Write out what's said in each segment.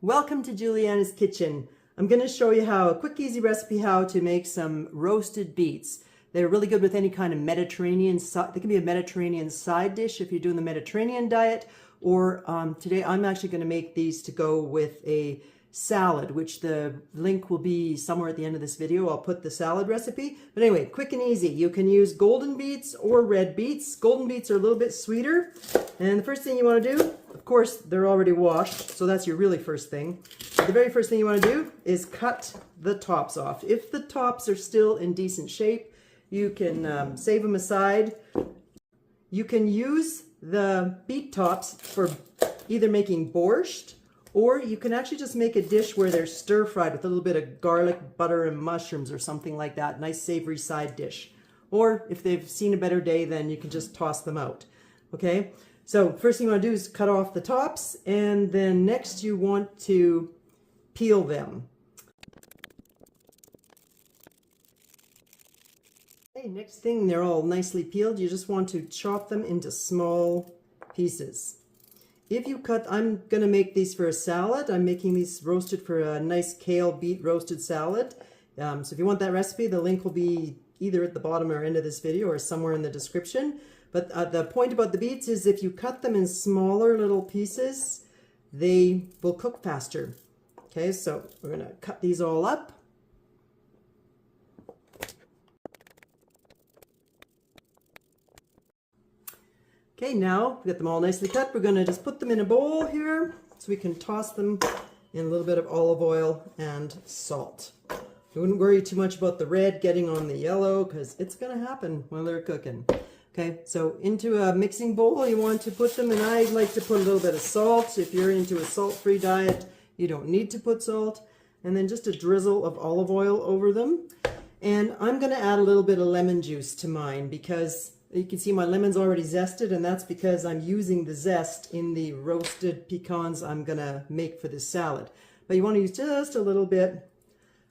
Welcome to Juliana's Kitchen. I'm going to show you a quick, easy recipe how to make some roasted beets. They're really good with any kind of Mediterranean. They can be a Mediterranean side dish if you're doing the Mediterranean diet. Or today I'm actually going to make these to go with a salad, which the link will be somewhere at the end of this video. I'll put the salad recipe. But anyway, quick and easy. You can use golden beets or red beets. Golden beets are a little bit sweeter. And the first thing you want to do, of course, they're already washed, so that's your really first thing. The very first thing you want to do is cut the tops off. If the tops are still in decent shape, you can save them aside. You can use the beet tops for either making borscht, or you can actually just make a dish where they're stir-fried with a little bit of garlic, butter, and mushrooms or something like that. Nice savory side dish. Or if they've seen a better day, then you can just toss them out. Okay? So first thing you want to do is cut off the tops, and then next you want to peel them. Okay, next thing, they're all nicely peeled. You just want to chop them into small pieces. If you cut, I'm going to make these for a salad. I'm making these roasted for a nice kale beet roasted salad. So if you want that recipe, the link will be either at the bottom or end of this video or somewhere in the description. But the point about the beets is if you cut them in smaller little pieces, they will cook faster. Okay, so we're going to cut these all up. Okay, now we got them all nicely cut. We're going to just put them in a bowl here so we can toss them in a little bit of olive oil and salt. You wouldn't worry too much about the red getting on the yellow because it's going to happen while they're cooking. Okay, so into a mixing bowl you want to put them, and I like to put a little bit of salt. If you're into a salt-free diet, you don't need to put salt. And then just a drizzle of olive oil over them. And I'm going to add a little bit of lemon juice to mine because you can see my lemon's already zested, and that's because I'm using the zest in the roasted pecans I'm going to make for this salad. But you want to use just a little bit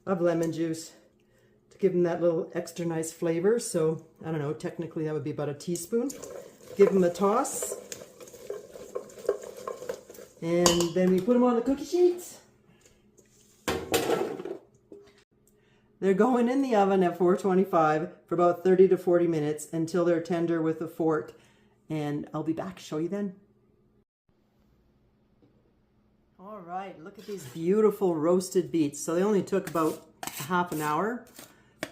of lemon juice to give them that little extra nice flavor. So I don't know, technically that would be about a teaspoon. Give them a toss. And then we put them on the cookie sheets. They're going in the oven at 425 for about 30 to 40 minutes until they're tender with a fork. And I'll be back to show you then. All right, look at these beautiful roasted beets. So they only took about half an hour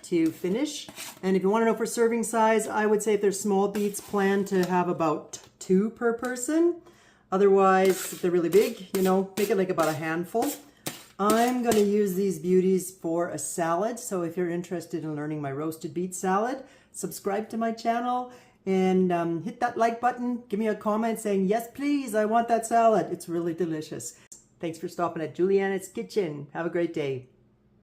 to finish. And if you want to know for serving size, I would say if they're small beets, plan to have about 2 per person. Otherwise, if they're really big, you know, make it like about a handful. I'm going to use these beauties for a salad. So if you're interested in learning my roasted beet salad, subscribe to my channel and hit that like button. Give me a comment saying, yes, please, I want that salad. It's really delicious. Thanks for stopping at Juliana's Kitchen. Have a great day.